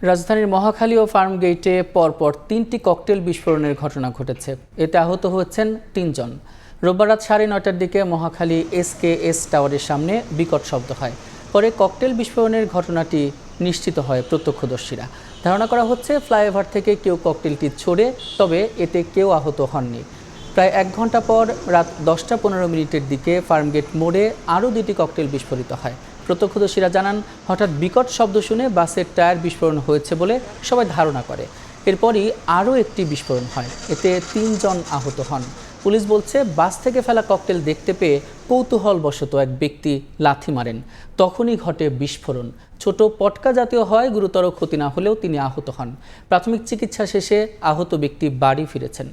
রাজধানীর মহাখালী ও ফার্মগেইটে পরপর ৩টি ককটেল বিস্ফোরণের ঘটনা ঘটেছে। এতে আহত হয়েছেন ৩ জন। রোববার রাত ৯:৩০টার দিকে মহাখালী এসকেএস টাওয়ারের সামনে বিকট শব্দ হয়। পরে ককটেল বিস্ফোরণের ঘটনাটি নিশ্চিত হয় প্রত্যক্ষদর্শীরা। ধারণা করা হচ্ছে ফ্লাইওভার থেকে কেউ ককটেলটি ছোড়ে, তবে এতে কেউ আহত হননি। প্রায় ১ ঘন্টা পর রাত ১০টা ১৫ মিনিটের দিকে ফার্মগেট মোড়ে আরও ২টি ককটেল বিস্ফোরিত হয়। প্রত্যক্ষদর্শীরা জানান, হঠাৎ বিকট শব্দ শুনে বাসের টায়ার বিস্ফোরণ হয়েছে বলে সবাই ধারণা করে। এরপরই আরও একটি বিস্ফোরণ হয়, এতে ৩ জন আহত হন। পুলিশ বলছে, বাস থেকে ফেলা ককটেল দেখতে পেয়ে কৌতূহলবশত এক ব্যক্তি লাথি মারেন। তখনই ঘটে বিস্ফোরণ। ছোট পটকা জাতীয় হয়, গুরুতর ক্ষতি না হলেও তিনি আহত হন। প্রাথমিক চিকিৎসা শেষে আহত ব্যক্তি বাড়ি ফিরেছেন।